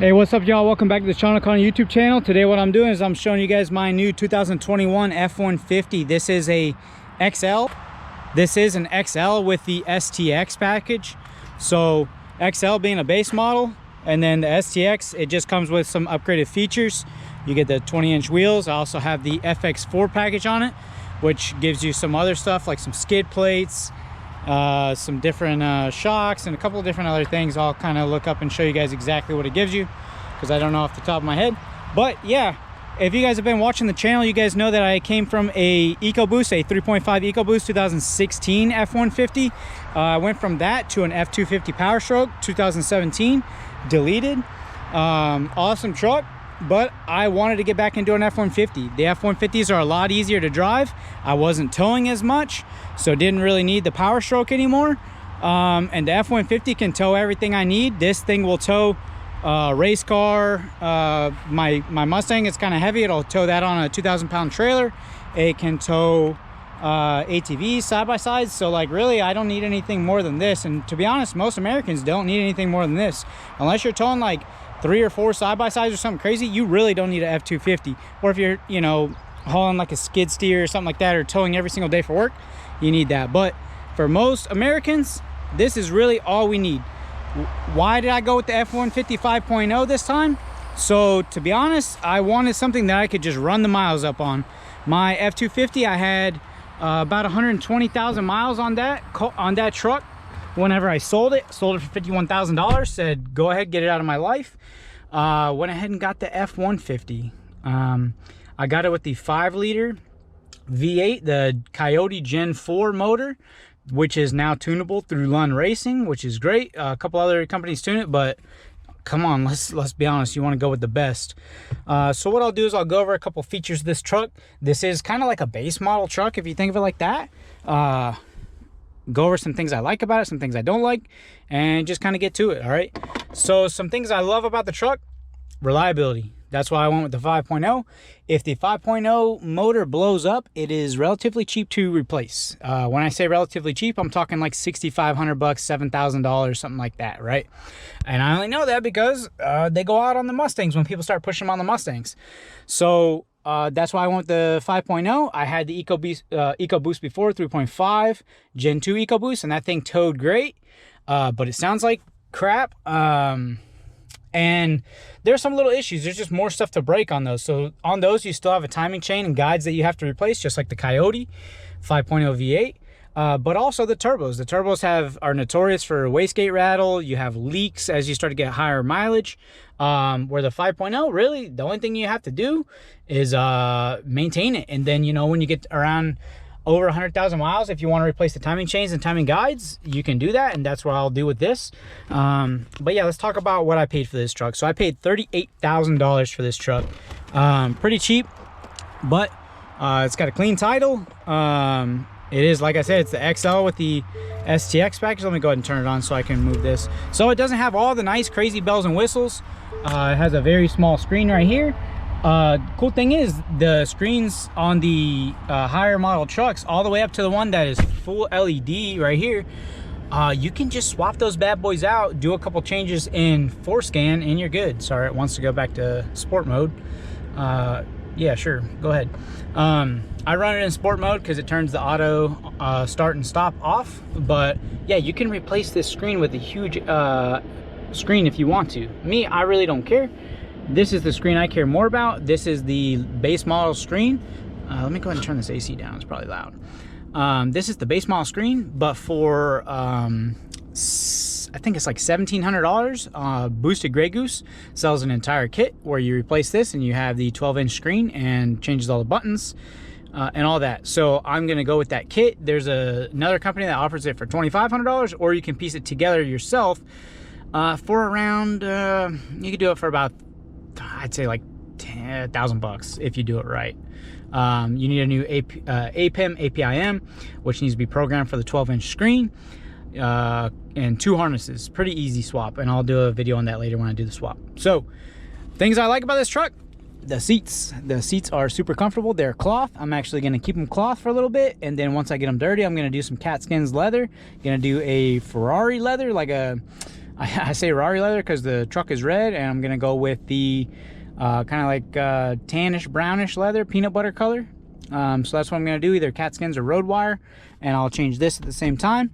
Hey, what's up y'all? Welcome back to the Channel YouTube channel. Today what I'm doing is I'm showing you guys my new 2021 F150. This is a XL. This is an XL with the STX package. So XL being a base model, and then the STX, it just comes with some upgraded features. You get the 20-inch wheels. I also have the FX4 package on it, which gives you some other stuff like some skid plates, some different shocks, and a couple of different other things. I'll kind of look up and show you guys exactly what it gives you, because I don't know off the top of my head. But yeah, if you guys have been watching the channel, you guys know that I came from a EcoBoost, a 3.5 EcoBoost 2016 F150. I went from that to an F250 Power Stroke 2017, deleted. Awesome truck, but I wanted to get back into an F150. The F150s are a lot easier to drive. I wasn't towing as much, so didn't really need the Power Stroke anymore. And the F150 can tow everything I need. This thing will tow race car. My Mustang is kind of heavy. It'll tow that on a 2,000-pound trailer. It can tow ATVs, side-by-sides. So like really, I don't need anything more than this. And to be honest, most Americans don't need anything more than this. Unless you're towing like 3 or 4 side-by-sides or something crazy, you really don't need an F250. Or if you're, you know, hauling like a skid steer or something like that, or towing every single day for work, you need that. But for most Americans, this is really all we need. Why did I go with the F150 5.0 this time? So to be honest, I wanted something that I could just run the miles up on. My F250, I had about 120,000 miles on that truck whenever I sold it for $51,000. Said go ahead, get it out of my life. Went ahead and got the F150. I got it with the 5-liter V8, the Coyote Gen 4 motor, which is now tunable through Lund Racing, which is great. A couple other companies tune it, but come on, let's be honest, you want to go with the best. So what I'll do is I'll go over a couple features of this truck. This is kind of like a base model truck, if you think of it like that. Go over some things I like about it, some things I don't like, and just kind of get to it. All right, so some things I love about the truck: reliability. That's why I went with the 5.0. If the 5.0 motor blows up, it is relatively cheap to replace. When I say relatively cheap, I'm talking like $6,500, $7,000, something like that, right? And I only know that because they go out on the Mustangs when people start pushing them on the Mustangs. So that's why I went with the 5.0. I had the EcoBoost before, 3.5 Gen 2 EcoBoost, and that thing towed great, but it sounds like crap. And there's some little issues. There's just more stuff to break on those. So on those, you still have a timing chain and guides that you have to replace, just like the Coyote 5.0 V8. But also the turbos. The turbos are notorious for wastegate rattle. You have leaks as you start to get higher mileage. Where the 5.0, really, the only thing you have to do is maintain it. And then, you know, when you get around over 100,000 miles, if you want to replace the timing chains and timing guides, you can do that, and that's what I'll do with this. But yeah, let's talk about what I paid for this truck. So I paid $38,000 for this truck. Pretty cheap, but it's got a clean title. It is, like I said, it's the XL with the STX package. Let me go ahead and turn it on so I can move this. So it doesn't have all the nice crazy bells and whistles. It has a very small screen right here. Cool thing is the screens on the higher model trucks, all the way up to the one that is full LED right here, you can just swap those bad boys out, do a couple changes in 4Scan, and you're good. Sorry, it wants to go back to sport mode. Yeah, sure, go ahead. I run it in sport mode because it turns the auto start and stop off. But yeah, you can replace this screen with a huge screen if you want to. Me, I really don't care. This is the screen I care more about. This is the base model screen. Let me go ahead and turn this AC down. It's probably loud. This is the base model screen, but for I think it's like $1,700. Boosted Grey Goose sells an entire kit where you replace this and you have the 12-inch screen and changes all the buttons and all that. So I'm gonna go with that kit. There's another company that offers it for $2,500, or you can piece it together yourself for around, you could do it for about I'd say like $1,000 if you do it right. You need a new APIM, APIM, which needs to be programmed for the 12-inch screen, and 2 harnesses. Pretty easy swap, and I'll do a video on that later when I do the swap. So things I like about this truck: the seats are super comfortable. They're cloth. I'm actually going to keep them cloth for a little bit, and then once I get them dirty, I'm going to do some cat skins leather. Going to do a Ferrari leather, like I say Ferrari leather because the truck is red, and I'm going to go with the kind of like tannish brownish leather, peanut butter color. So that's what I'm going to do, either cat skins or road wire, and I'll change this at the same time.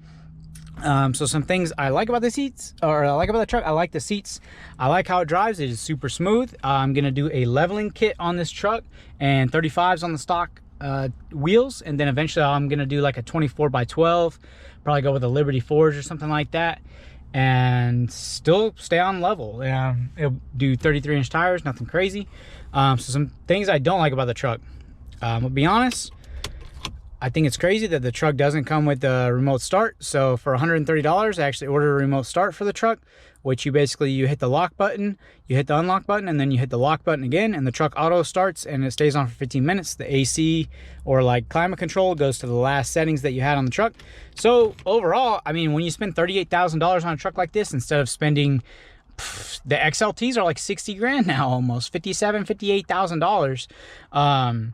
So some things I like about the seats, or I like about the truck: I like the seats. I like how it drives. It is super smooth. I'm gonna do a leveling kit on this truck and 35s on the stock wheels, and then eventually I'm gonna do like a 24x12, probably go with a Liberty Forge or something like that, and still stay on level. It'll do 33-inch tires, nothing crazy. So some things I don't like about the truck, I'll be honest. I think it's crazy that the truck doesn't come with a remote start. So for $130, I actually ordered a remote start for the truck, which you hit the lock button, you hit the unlock button, and then you hit the lock button again, and the truck auto starts and it stays on for 15 minutes. The AC or like climate control goes to the last settings that you had on the truck. So overall, I mean, when you spend $38,000 on a truck like this, instead of spending, the XLTs are like 60 grand now, almost $58,000.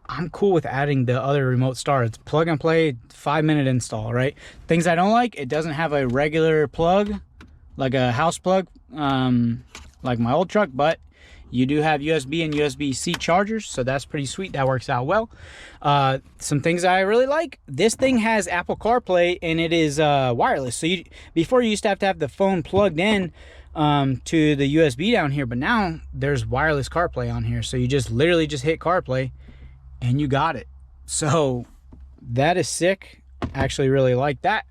I'm cool with adding the other remote start. It's plug and play, 5-minute install, right? Things I don't like: it doesn't have a regular plug, like a house plug, like my old truck, but you do have USB and USB-C chargers, so that's pretty sweet. That works out well. Some things I really like: this thing has Apple CarPlay, and it is wireless. So before you used to have the phone plugged in to the USB down here, but now there's wireless CarPlay on here. So you literally just hit CarPlay and you got it. So that is sick. Actually really like that.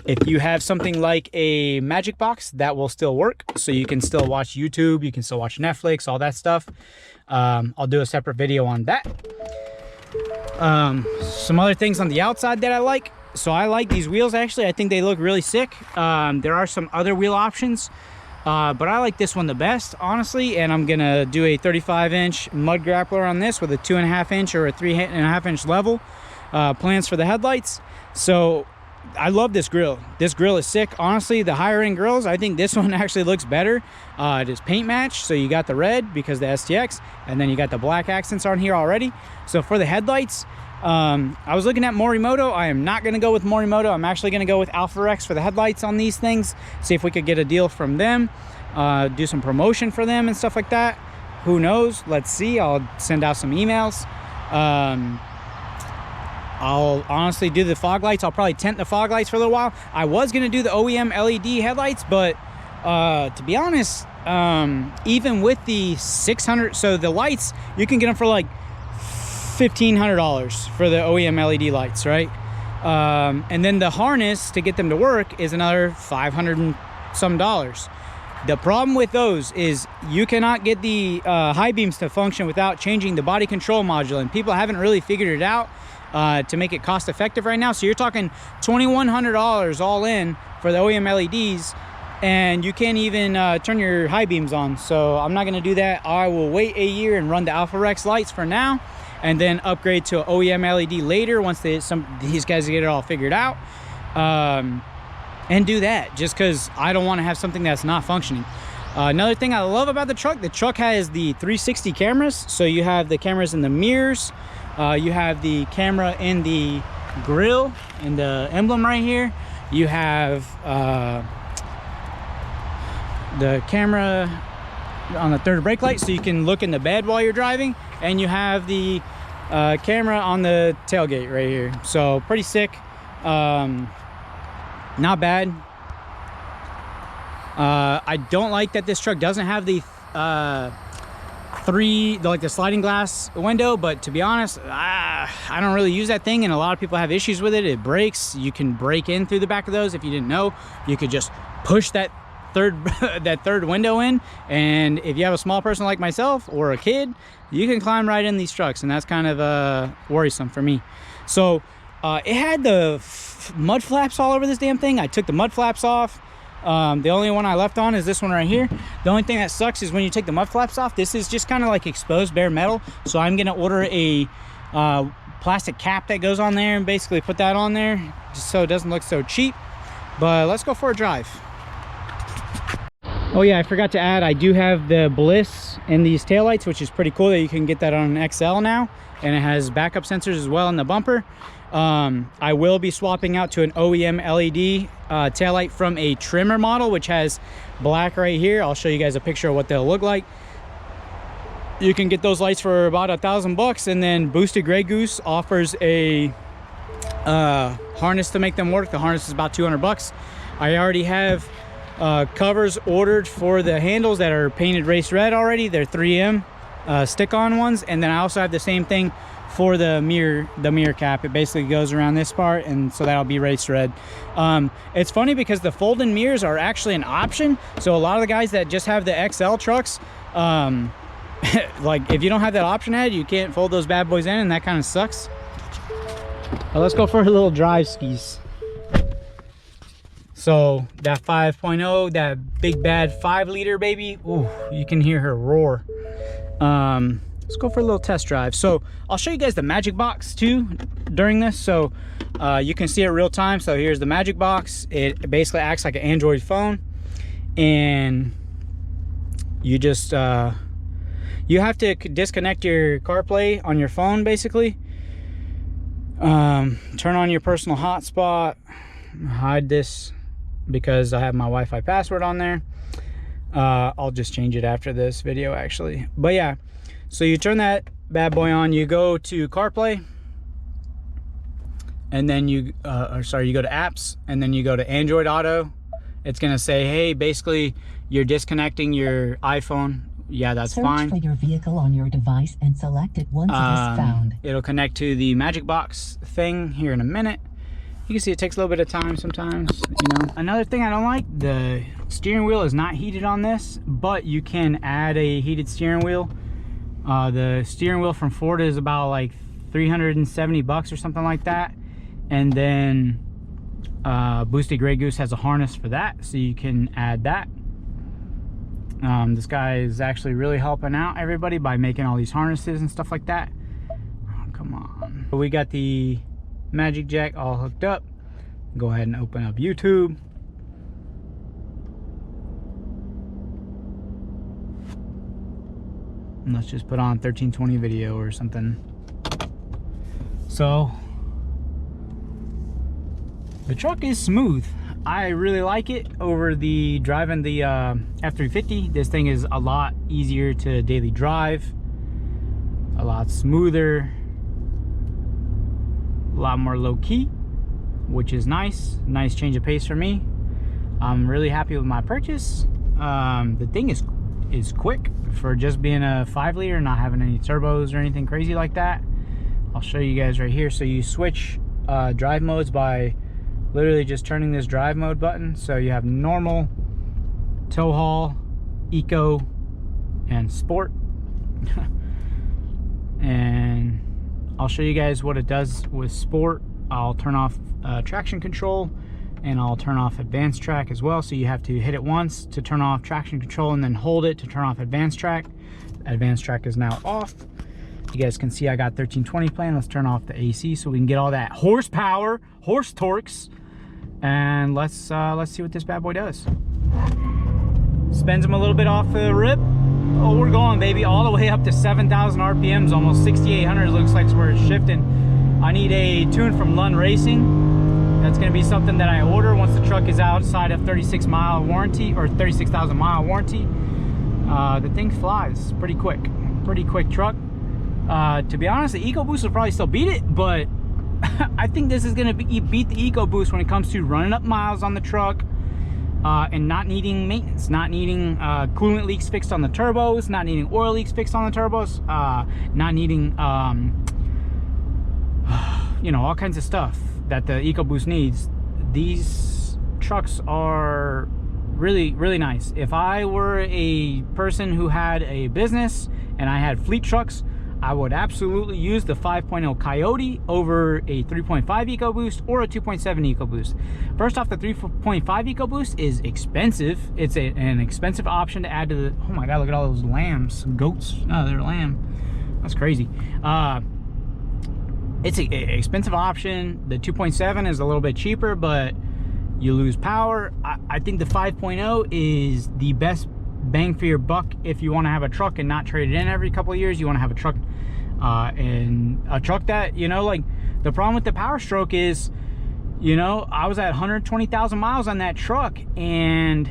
If you have something like a Magic Box, that will still work. So you can still watch YouTube, you can still watch Netflix, all that stuff. I'll do a separate video on that. Some other things on the outside that I like. So I like these wheels, actually. I think they look really sick. There are some other wheel options, but I like this one the best, honestly. And I'm gonna do a 35-inch mud grappler on this with a 2.5-inch or a 3.5-inch level. Plans for the headlights. So I love this grill. This grill is sick. Honestly, the higher end grills, I think this one actually looks better. It is paint match, so you got the red because the STX, and then you got the black accents on here already. So for the headlights, I was looking at Morimoto. I am not going to go with Morimoto. I'm actually going to go with Alpha Rex for the headlights on these things. See if we could get a deal from them, do some promotion for them and stuff like that. Who knows? Let's see. I'll send out some emails. I'll honestly do the fog lights. I'll probably tint the fog lights for a little while. I was going to do the OEM LED headlights, but to be honest, even with the 600, so the lights, you can get them for like $1,500 for the OEM LED lights, right? And then the harness to get them to work is another $500 and some dollars. The problem with those is you cannot get the high beams to function without changing the body control module, and people haven't really figured it out to make it cost effective right now. So you're talking $2,100 all in for the OEM LEDs, and you can't even turn your high beams on. So I'm not going to do that. I will wait a year and run the Alpha Rex lights for now, and then upgrade to an OEM LED later once these guys get it all figured out, and do that, just because I don't want to have something that's not functioning. Another thing I love about the truck has the 360 cameras. So you have the cameras in the mirrors, you have the camera in the grill and the emblem right here. You have the camera on the third brake light, so you can look in the bed while you're driving, and you have the camera on the tailgate right here. So pretty sick. Not bad. I don't like that this truck doesn't have the the sliding glass window, but to be honest, I don't really use that thing, and a lot of people have issues with it. It breaks. You can break in through the back of those. If you didn't know, you could just push that third window in, and if you have a small person like myself or a kid, you can climb right in these trucks, and that's kind of worrisome for me. So it had the mud flaps all over this damn thing. I took the mud flaps off. The only one I left on is this one right here. The only thing that sucks is when you take the mud flaps off, this is just kind of like exposed bare metal. So I'm gonna order a plastic cap that goes on there and basically put that on there just so it doesn't look so cheap. But let's go for a drive. Oh yeah, I forgot to add, I do have the bliss in these taillights, which is pretty cool that you can get that on an XL now, and it has backup sensors as well in the bumper. I will be swapping out to an OEM LED taillight from a trimmer model, which has black right here. I'll show you guys a picture of what they'll look like. You can get those lights for about $1,000 and then Boosted Grey Goose offers a harness to make them work. The harness is about $200. I already have covers ordered for the handles that are painted race red already. They're 3M stick-on ones, and then I also have the same thing for the mirror cap. It basically goes around this part, and so that'll be race red. It's funny because the fold-in mirrors are actually an option, so a lot of the guys that just have the XL trucks, like if you don't have that option head, you can't fold those bad boys in, and that kind of sucks. Well, let's go for a little drive skis. So that 5.0, that big bad 5-liter baby, ooh, you can hear her roar. Let's go for a little test drive. So I'll show you guys the magic box too during this, so you can see it real time. So here's the magic box. It basically acts like an Android phone, and you just you have to disconnect your CarPlay on your phone basically. Turn on your personal hotspot, hide this because I have my Wi-Fi password on there. I'll just change it after this video actually. But yeah, so you turn that bad boy on, you go to CarPlay, and then you you go to apps, and then you go to Android Auto. It's gonna say, hey, basically you're disconnecting your iPhone. Yeah, that's fine. Search for your vehicle on your device and select it once it is found. It'll connect to the magic box thing here in a minute. You can see it takes a little bit of time sometimes, you know. Another thing I don't like, the steering wheel is not heated on this, but you can add a heated steering wheel. The steering wheel from Ford is about like $370 or something like that. And then Boosted Grey Goose has a harness for that, so you can add that. This guy is actually really helping out everybody by making all these harnesses and stuff like that. Oh, come on. We got the Magic Jack all hooked up. Go ahead and open up YouTube. And let's just put on 1320 video or something. So the truck is smooth. I really like it over the driving the F350. This thing is a lot easier to daily drive, a lot smoother, a lot more low-key, which is nice. Nice change of pace for me. I'm really happy with my purchase. The thing is quick for just being a 5-liter, not having any turbos or anything crazy like that. I'll show you guys right here. So you switch drive modes by literally just turning this drive mode button. So you have normal, tow haul, eco, and sport. And I'll show you guys what it does with sport. I'll turn off traction control, and I'll turn off advanced track as well. So you have to hit it once to turn off traction control and then hold it to turn off advanced track. Advanced track is now off. You guys can see I got 1320 playing. Let's turn off the AC so we can get all that horsepower, horse torques, and let's see what this bad boy does. Spins him a little bit off the rip. Oh, we're going, baby, all the way up to 7,000 RPMs, almost 6,800 looks like where it's shifting. I need a tune from Lund Racing. That's going to be something that I order once the truck is outside of 36-mile warranty or 36,000-mile warranty. The thing flies pretty quick truck. To be honest, the EcoBoost will probably still beat it, but I think this is going to beat the EcoBoost when it comes to running up miles on the truck and not needing maintenance, not needing coolant leaks fixed on the turbos, not needing oil leaks fixed on the turbos, not needing you know, all kinds of stuff that the EcoBoost needs. These trucks are really, really nice. If I were a person who had a business and I had fleet trucks, I would absolutely use the 5.0 Coyote over a 3.5 EcoBoost or a 2.7 EcoBoost. First off, the 3.5 EcoBoost is expensive. It's an expensive option to add to the, oh my God, look at all those lambs, goats. No, they're lamb. That's crazy. It's an expensive option. The 2.7 is a little bit cheaper, but you lose power. I think the 5.0 is the best bang for your buck if you want to have a truck and not trade it in every couple of years. You want to have a truck and a truck that, you know, like the problem with the Power Stroke is, you know, I was at 120,000 miles on that truck, and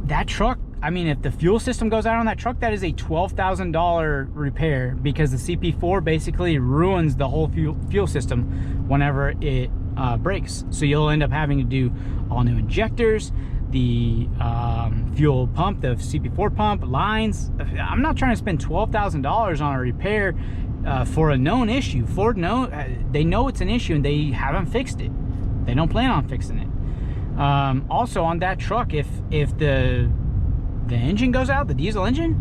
that truck, I mean, if the fuel system goes out on that truck, that is a $12,000 repair, because the CP4 basically ruins the whole fuel system whenever it breaks. So you'll end up having to do all new injectors, the fuel pump, the CP4 pump, lines. I'm not trying to spend $12,000 on a repair for a known issue. Ford they know it's an issue and they haven't fixed it. They don't plan on fixing it. Also on that truck, if the engine goes out, the diesel engine,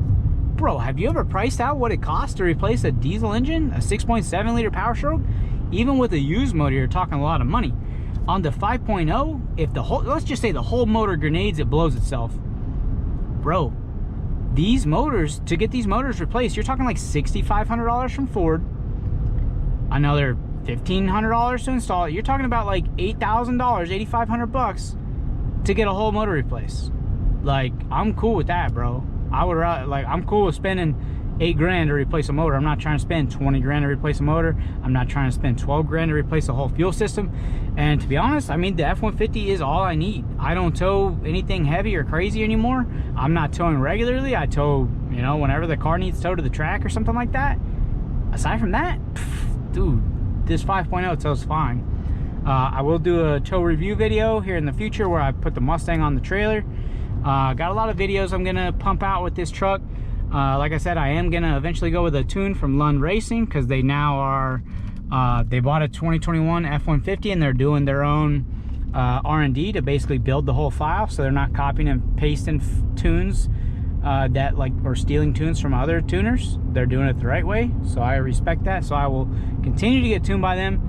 bro, have you ever priced out what it costs to replace a diesel engine, a 6.7 liter Power Stroke? Even with a used motor, you're talking a lot of money. On the 5.0, if the whole, let's just say the whole motor grenades, it blows itself, bro, these motors, to get these motors replaced, you're talking like $6,500 from Ford, another $1,500 to install it. You're talking about like $8,000, $8,500 to get a whole motor replaced. Like, I'm cool with that, bro. I would rather, like, I'm cool with spending $8 grand to replace a motor. I'm not trying to spend 20 grand to replace a motor. I'm not trying to spend 12 grand to replace a whole fuel system. And to be honest, I mean, the F-150 is all I need. I don't tow anything heavy or crazy anymore. I'm not towing regularly. I tow, you know, whenever the car needs towed to the track or something like that. Aside from that, dude, this 5.0 tows fine. I will do a tow review video here in the future where I put the Mustang on the trailer. Got a lot of videos I'm gonna pump out with this truck. Like I said, I am gonna eventually go with a tune from Lund Racing, because they now are they bought a 2021 F-150 and they're doing their own R&D to basically build the whole file, so they're not copying and pasting tunes that, like, or stealing tunes from other tuners. They're doing it the right way, so I respect that. So I will continue to get tuned by them.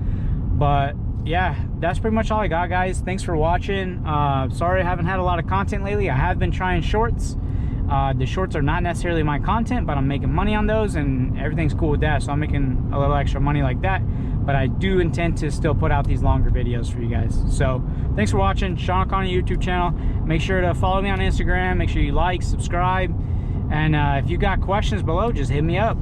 But yeah, that's pretty much all I got, guys. Thanks for watching. Sorry I haven't had a lot of content lately. I have been trying shorts. The shorts are not necessarily my content, but I'm making money on those and everything's cool with that, so I'm making a little extra money like that. But I do intend to still put out these longer videos for you guys. So thanks for watching. Sean O'Connor YouTube channel. Make sure to follow me on Instagram. Make sure you like, subscribe, and if you got questions below, just hit me up.